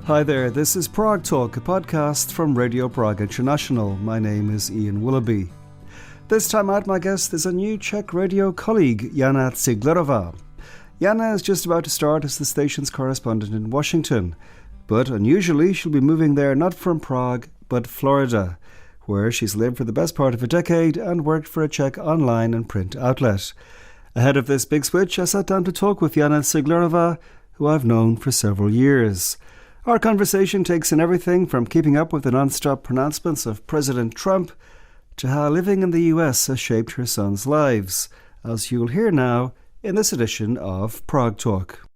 Hi there, this is Prague Talk, a podcast from Radio Prague International. My name is Ian Willoughby. This time out, my guest is a new Czech radio colleague, Jana Ciglerová. Jana is just about to start as the station's correspondent in Washington, but unusually she'll be moving there not from Prague, but Florida, where she's lived for the best part of a decade and worked for a Czech online and print outlet. Ahead of this big switch, I sat down to talk with Jana Ciglerová, who I've known for several years. Our conversation takes in everything from keeping up with the non-stop pronouncements of President Trump to how living in the U.S. has shaped her sons' lives, as you'll hear now in this edition of Prague Talk.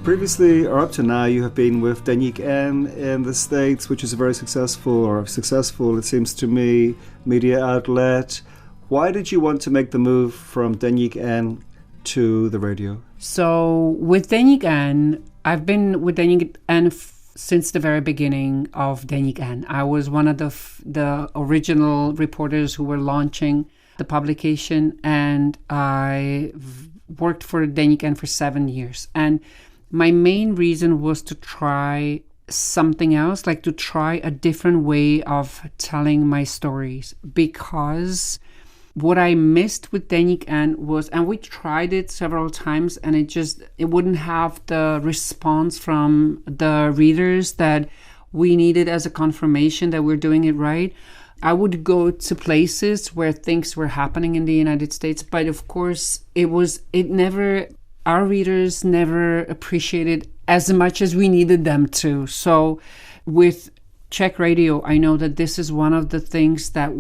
Previously, or up to now, you have been with Deník N in the States, which is a very successful, it seems to me, media outlet. Why did you want to make the move from Deník N to the radio? So with Deník N, I've been with Deník N since the very beginning of Deník N. I was one of the original reporters who were launching the publication, and I worked for Deník N for 7 years. And my main reason was to try something else, like to try a different way of telling my stories, because what I missed with Deník N was, and we tried it several times, and it wouldn't have the response from the readers that we needed as a confirmation that we're doing it right. I would go to places where things were happening in the United States, but of course our readers never appreciated as much as we needed them to. So with Czech Radio, I know that this is one of the things that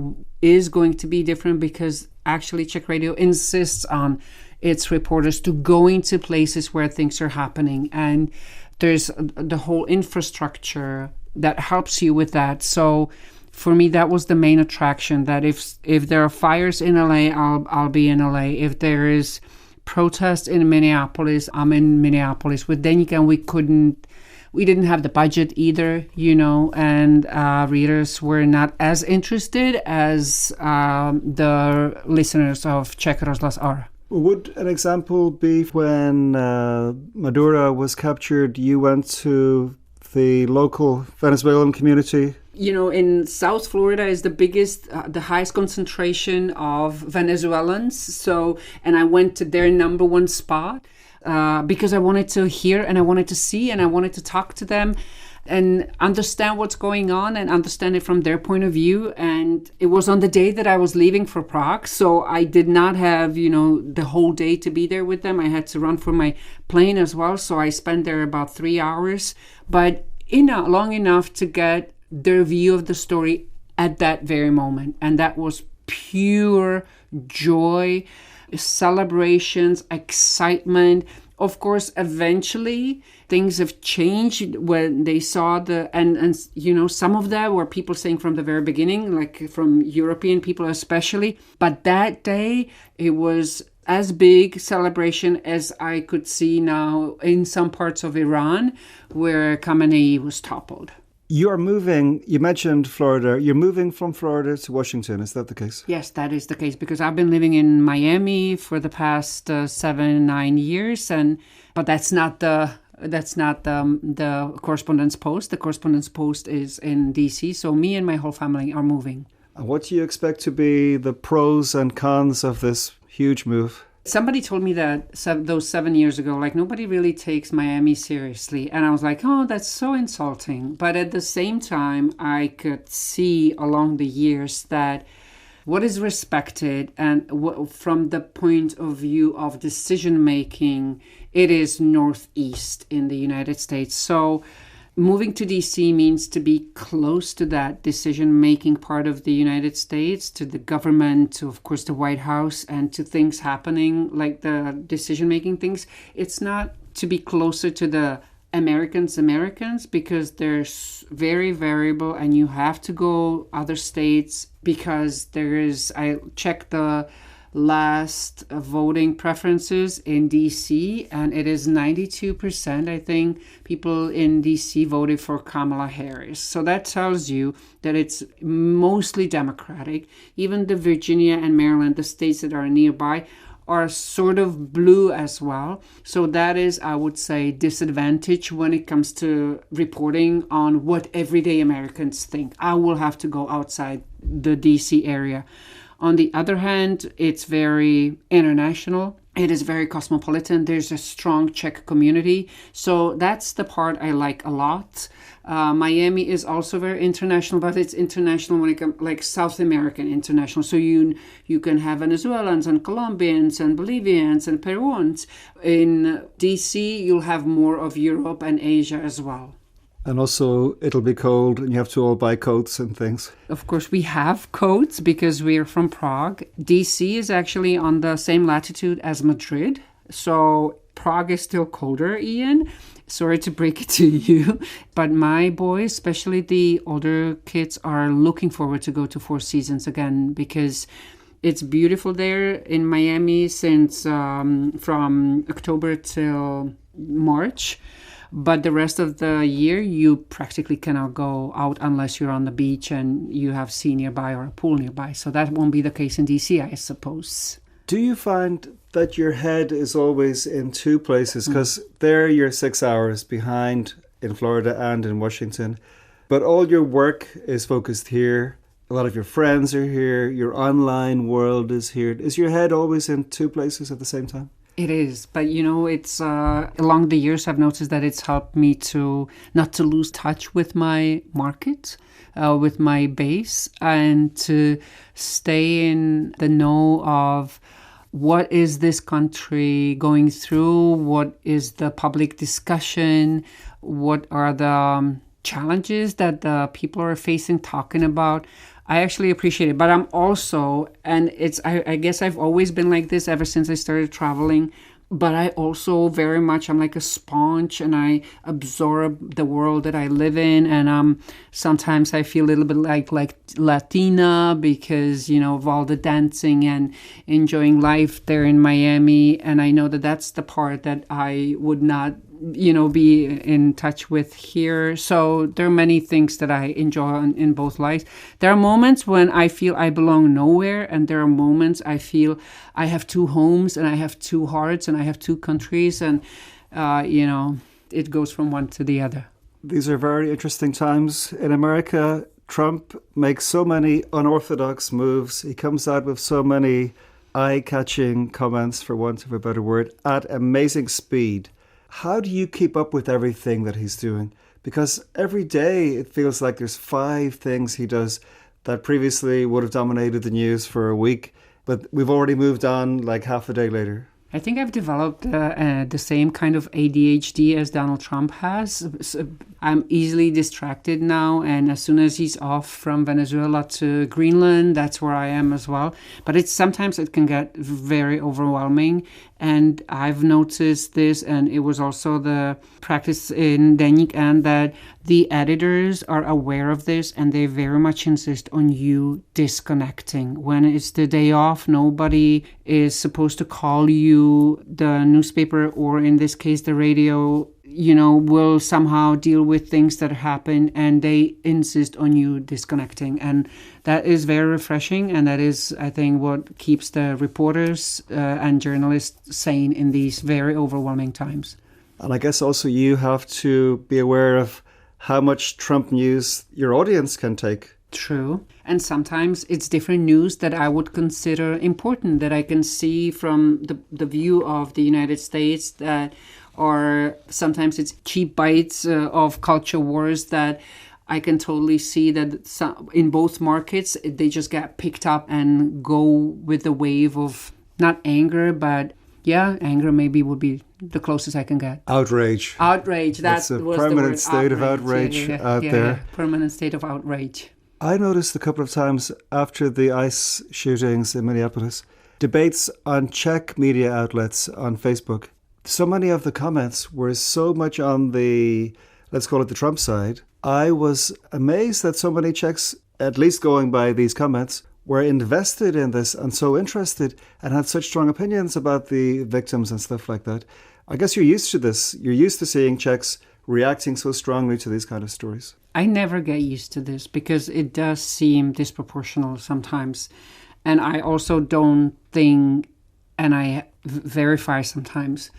is going to be different, because actually Czech Radio insists on its reporters to go into places where things are happening, and there's the whole infrastructure that helps you with that. So for me, that was the main attraction, that if there are fires in LA, I'll be in LA. If there is protest in Minneapolis, I'm in Minneapolis. With Deník N, we didn't have the budget either, and readers were not as interested as the listeners of Czech Rozhlas are. Would an example be when Maduro was captured, you went to the local Venezuelan community? In South Florida is the highest concentration of Venezuelans. And I went to their number one spot because I wanted to hear, and I wanted to see, and I wanted to talk to them and understand what's going on and understand it from their point of view. And it was on the day that I was leaving for Prague, so I did not have, the whole day to be there with them. I had to run for my plane as well, so I spent there about 3 hours, but long enough to get their view of the story at that very moment. And that was pure joy, celebrations, excitement. Of course, eventually things have changed when they saw and some of that were people saying from the very beginning, like from European people especially. But that day, it was as big celebration as I could see now in some parts of Iran where Khamenei was toppled. You mentioned Florida. You're moving from Florida to Washington. Is that the case? Yes, that is the case, because I've been living in Miami for the past 7-9 years, but that's not the correspondence post. The correspondence post is in DC, so me and my whole family are moving. What do you expect to be the pros and cons of this huge move? Somebody told me that those 7 years ago, like, nobody really takes Miami seriously. And I was like, oh, that's so insulting. But at the same time, I could see along the years that what is respected, and from the point of view of decision making, it is Northeast in the United States. So moving to DC means to be close to that decision-making part of the United States, to the government, to, of course, the White House, and to things happening, like the decision-making things. It's not to be closer to the Americans, because they're very variable, and you have to go other states, because I checked the last voting preferences in DC, and it is 92%, I think, people in DC voted for Kamala Harris. So that tells you that it's mostly Democratic. Even the Virginia and Maryland, the states that are nearby, are sort of blue as well. So that is, I would say, disadvantage when it comes to reporting on what everyday Americans think. I will have to go outside the DC area. On the other hand, it's very international. It is very cosmopolitan. There's a strong Czech community. So that's the part I like a lot. Miami is also very international, but it's international when it comes like South American international. So you can have Venezuelans and Colombians and Bolivians and Peruans. In DC, you'll have more of Europe and Asia as well. And also, it'll be cold and you have to all buy coats and things. Of course, we have coats because we are from Prague. DC is actually on the same latitude as Madrid. So Prague is still colder, Ian. Sorry to break it to you. But my boys, especially the older kids, are looking forward to go to Four Seasons again because it's beautiful there in Miami since from October till March. But the rest of the year, you practically cannot go out unless you're on the beach and you have sea nearby or a pool nearby. So that won't be the case in DC, I suppose. Do you find that your head is always in two places? Because there you're 6 hours behind in Florida and in Washington. But all your work is focused here. A lot of your friends are here. Your online world is here. Is your head always in two places at the same time? It is, but it's along the years I've noticed that it's helped me to not to lose touch with my market, with my base, and to stay in the know of what is this country going through, what is the public discussion, what are the challenges that the people are facing, talking about. I actually appreciate it, but I'm also, and I guess I've always been like this ever since I started traveling, but I also very much, I'm like a sponge and I absorb the world that I live in. And sometimes I feel a little bit like Latina because, of all the dancing and enjoying life there in Miami. And I know that that's the part that I would not be in touch with here. So there are many things that I enjoy in both lives. There are moments when I feel I belong nowhere, and there are moments I feel I have two homes and I have two hearts and I have two countries, and it goes from one to the other. These are very interesting times in America. Trump makes so many unorthodox moves. He comes out with so many eye-catching comments, for want of a better word, at amazing speed. How do you keep up with everything that he's doing? Because every day it feels like there's 5 things he does that previously would have dominated the news for a week, but we've already moved on like half a day later. I think I've developed the same kind of ADHD as Donald Trump has. So I'm easily distracted now, and as soon as he's off from Venezuela to Greenland, that's where I am as well. But sometimes it can get very overwhelming, and I've noticed this, and it was also the practice in Deník N that the editors are aware of this, and they very much insist on you disconnecting. When it's the day off, nobody is supposed to call you. The newspaper, or in this case the radio, will somehow deal with things that happen, and they insist on you disconnecting. And that is very refreshing, and that is, I think, what keeps the reporters and journalists sane in these very overwhelming times. And I guess also you have to be aware of how much Trump news your audience can take. True. And sometimes it's different news that I would consider important, that I can see from the view of the United States, or sometimes it's cheap bites of culture wars that I can totally see that in both markets, they just get picked up and go with the wave of not anger, but anger maybe would be the closest I can get. Outrage. That's a permanent state of outrage out there. Permanent state of outrage. I noticed a couple of times after the ICE shootings in Minneapolis, debates on Czech media outlets on Facebook. So many of the comments were so much on the, let's call it the Trump side. I was amazed that so many Czechs, at least going by these comments, were invested in this and so interested and had such strong opinions about the victims and stuff like that. I guess you're used to this. You're used to seeing Czechs reacting so strongly to these kind of stories. I never get used to this because it does seem disproportional sometimes. And I also don't think, and I verify sometimes,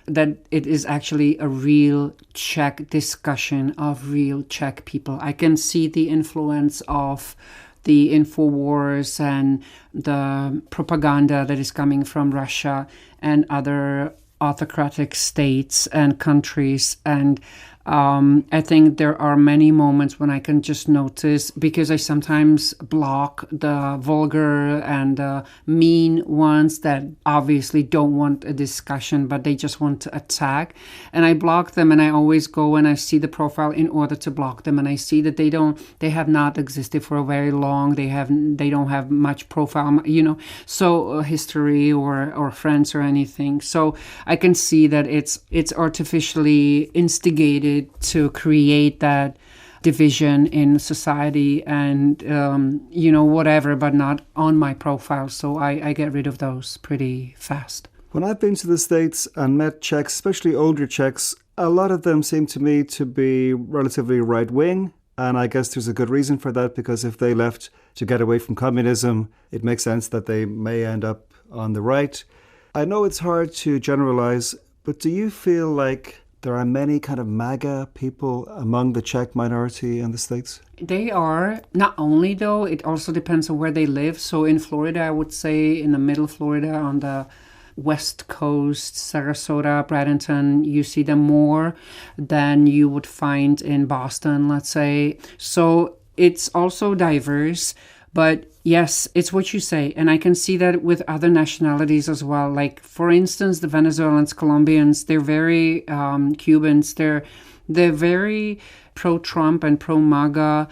that it is actually a real Czech discussion of real Czech people. I can see the influence of the InfoWars and the propaganda that is coming from Russia and other autocratic states and countries. And I think there are many moments when I can just notice, because I sometimes block the vulgar and the mean ones that obviously don't want a discussion, but they just want to attack. And I block them, and I always go and I see the profile in order to block them. And I see that they have not existed for a very long. They don't have much profile, so history or friends or anything. So I can see that it's artificially instigated to create that division in society and, whatever, but not on my profile. So I get rid of those pretty fast. When I've been to the States and met Czechs, especially older Czechs, a lot of them seem to me to be relatively right-wing. And I guess there's a good reason for that, because if they left to get away from communism, it makes sense that they may end up on the right. I know it's hard to generalize, but do you feel like there are many kind of MAGA people among the Czech minority in the States? They are. Not only, though, it also depends on where they live. So in Florida, I would say in the middle Florida, on the West Coast, Sarasota, Bradenton, you see them more than you would find in Boston, let's say. So it's also diverse. But yes, it's what you say. And I can see that with other nationalities as well. Like, for instance, the Venezuelans, Colombians, they're very Cubans. They're very pro-Trump and pro-MAGA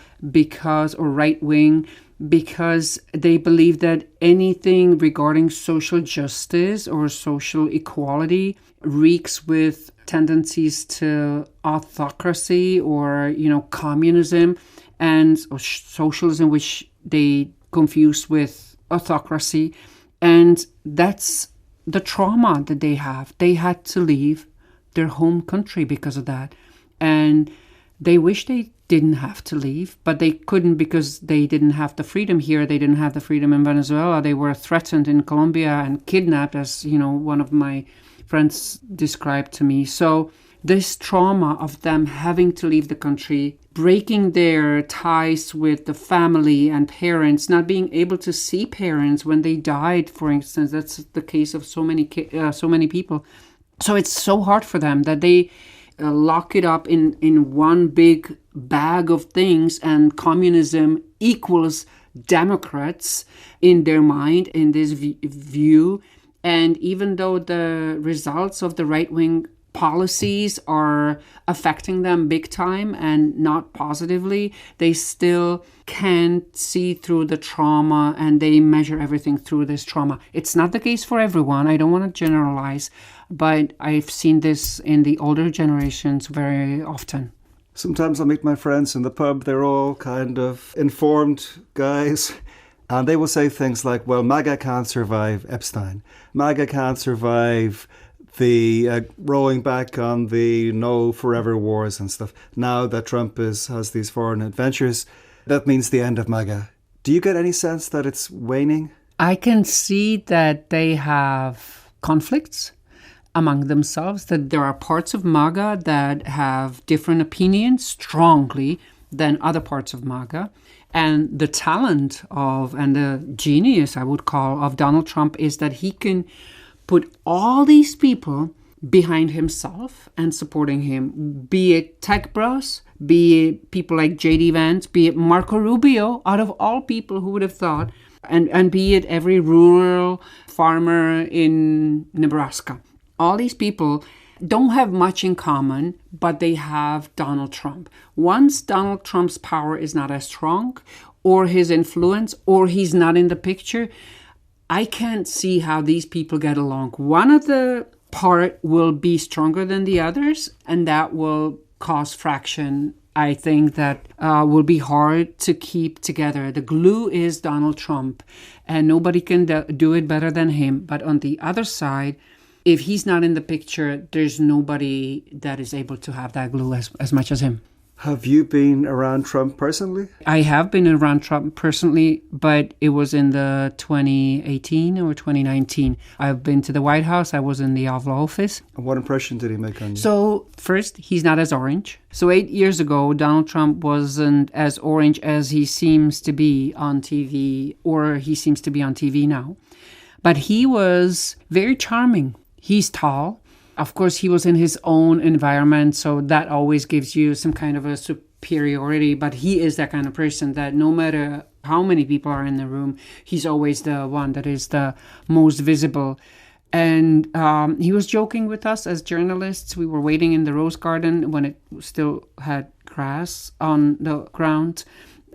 or right-wing, because they believe that anything regarding social justice or social equality reeks with tendencies to autocracy or, communism or socialism, which they confuse with autocracy. And that's the trauma that they have. They had to leave their home country because of that. And they wish they didn't have to leave, but they couldn't because they didn't have the freedom here. They didn't have the freedom in Venezuela. They were threatened in Colombia and kidnapped, as, one of my friends described to me. So this trauma of them having to leave the country, breaking their ties with the family and parents, not being able to see parents when they died, for instance. That's the case of so many people. So it's so hard for them that they lock it up in one big bag of things, and communism equals Democrats in their mind, in this view. And even though the results of the right-wing policies are affecting them big time and not positively, they still can't see through the trauma, and they measure everything through this trauma. It's not the case for everyone. I don't want to generalize, but I've seen this in the older generations very often. Sometimes I meet my friends in the pub. They're all kind of informed guys. And they will say things like, well, MAGA can't survive Epstein. MAGA can't survive the rolling back on the no forever wars and stuff. Now that Trump has these foreign adventures, that means the end of MAGA. Do you get any sense that it's waning? I can see that they have conflicts among themselves, that there are parts of MAGA that have different opinions strongly than other parts of MAGA. And the talent and the genius, I would call, of Donald Trump is that he can put all these people behind himself and supporting him, be it tech bros, be it people like J.D. Vance, be it Marco Rubio, out of all people, who would have thought, and be it every rural farmer in Nebraska. All these people don't have much in common, but they have Donald Trump. Once Donald Trump's power is not as strong, or his influence, or he's not in the picture, I can't see how these people get along. One of the part will be stronger than the others, and that will cause fraction I think that will be hard to keep together. The glue is Donald Trump, and nobody can do it better than him. But on the other side, if he's not in the picture, there's nobody that is able to have that glue as much as him. Have you been around Trump personally? I have been around Trump personally, but it was in the 2018 or 2019. I've been to the White House. I was in the Oval Office. And what impression did he make on you? So first, he's not as orange. So 8 years ago, Donald Trump wasn't as orange as he seems to be on TV, or he seems to be on TV now. But he was very charming. He's tall. Of course, he was in his own environment, so that always gives you some kind of a superiority. But he is that kind of person that no matter how many people are in the room, he's always the one that is the most visible. And he was joking with us as journalists. We were waiting in the Rose Garden when it still had grass on the ground.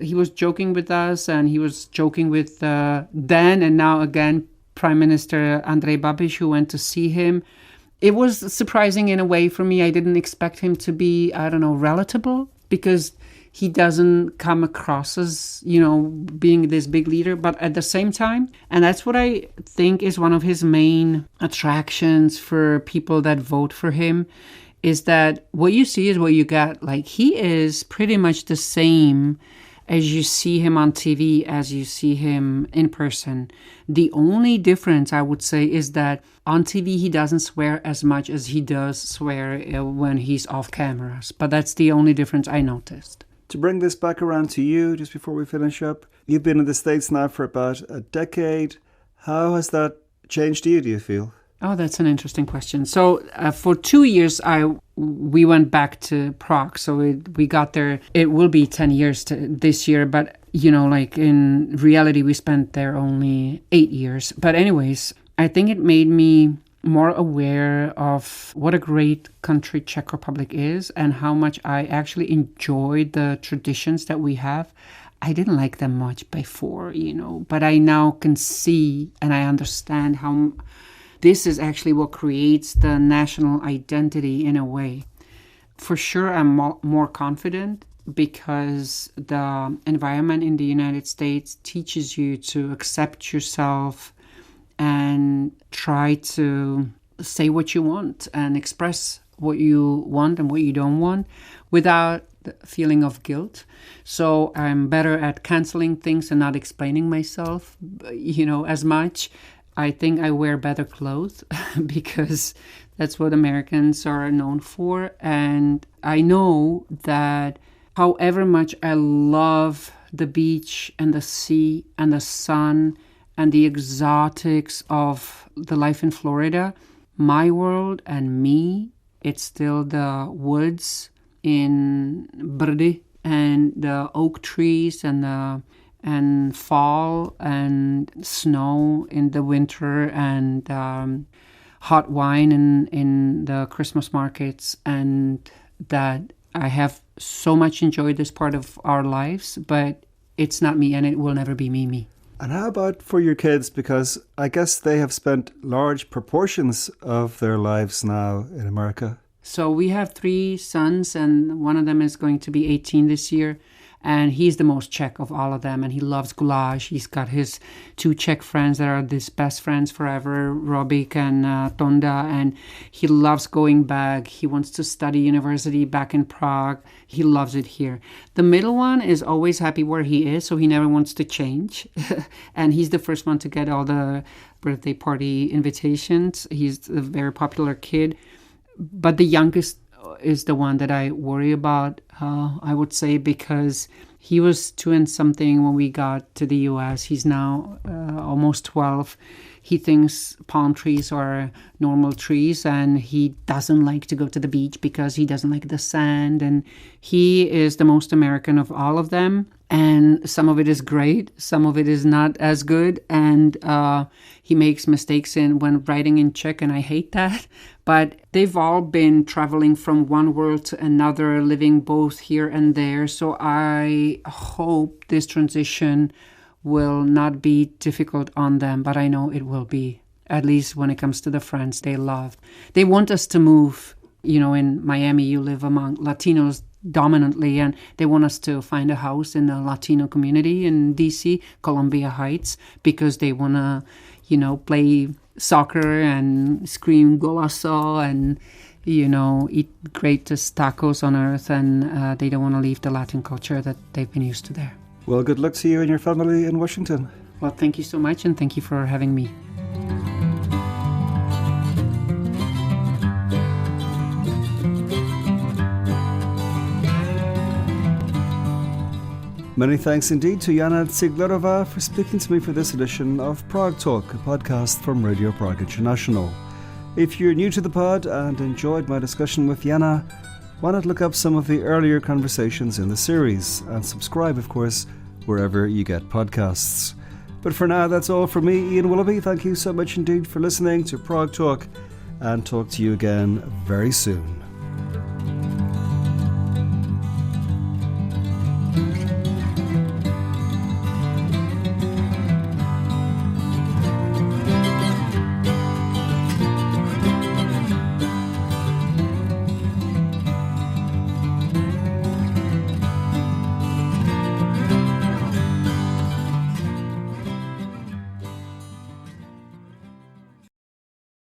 He was joking with us, and he was joking with then and now again Prime Minister Andrej Babiš, who went to see him. It was surprising in a way for me. I didn't expect him to be, relatable, because he doesn't come across as, being this big leader. But at the same time, and that's what I think is one of his main attractions for people that vote for him, is that what you see is what you get. Like, he is pretty much the same as you see him on TV, as you see him in person. The only difference, I would say, is that on TV, he doesn't swear as much as he does swear when he's off cameras. But that's the only difference I noticed. To bring this back around to you, just before we finish up, you've been in the States now for about a decade. How has that changed you, do you feel? Oh, that's an interesting question. So for 2 years, we went back to Prague. So we got there. It will be 10 years this year. But, in reality, we spent there only 8 years. But anyways, I think it made me more aware of what a great country Czech Republic is and how much I actually enjoyed the traditions that we have. I didn't like them much before, but I now can see and I understand how this is actually what creates the national identity in a way. For sure, I'm more confident because the environment in the United States teaches you to accept yourself and try to say what you want and express what you want and what you don't want without the feeling of guilt. So I'm better at canceling things and not explaining myself, as much. I think I wear better clothes because that's what Americans are known for. And I know that however much I love the beach and the sea and the sun and the exotics of the life in Florida, my world and me, it's still the woods in Brdy and the oak trees and fall and snow in the winter and hot wine in the Christmas markets, and that I have so much enjoyed this part of our lives, but it's not me and it will never be me. And how about for your kids? Because I guess they have spent large proportions of their lives now in America. So we have 3 sons, and one of them is going to be 18 this year. And he's the most Czech of all of them, and he loves goulash. He's got his 2 Czech friends that are his best friends forever, Robik and Tonda, and he loves going back. He wants to study university back in Prague. He loves it here. The middle one is always happy where he is, so he never wants to change. And he's the first one to get all the birthday party invitations. He's a very popular kid. But the youngest is the one that I worry about, I would say, because he was 2 and something when we got to the U.S. He's now almost 12. He thinks palm trees are normal trees, and he doesn't like to go to the beach because he doesn't like the sand. And he is the most American of all of them. And some of it is great, some of it is not as good, and he makes mistakes when writing in Czech, and I hate that. But they've all been traveling from one world to another, living both here and there. So I hope this transition will not be difficult on them, but I know it will be, at least when it comes to the friends they love. They want us to move. In Miami, you live among Latinos. dominantly, and they want us to find a house in the Latino community in DC, Columbia Heights, because they want to, play soccer and scream golazo and, eat greatest tacos on earth, and they don't want to leave the Latin culture that they've been used to there. Well, good luck to you and your family in Washington. Well, thank you so much, and thank you for having me. Many thanks indeed to Jana Ciglerová for speaking to me for this edition of Prague Talk, a podcast from Radio Prague International. If you're new to the pod and enjoyed my discussion with Jana, why not look up some of the earlier conversations in the series and subscribe, of course, wherever you get podcasts. But for now, that's all from me, Ian Willoughby. Thank you so much indeed for listening to Prague Talk, and talk to you again very soon.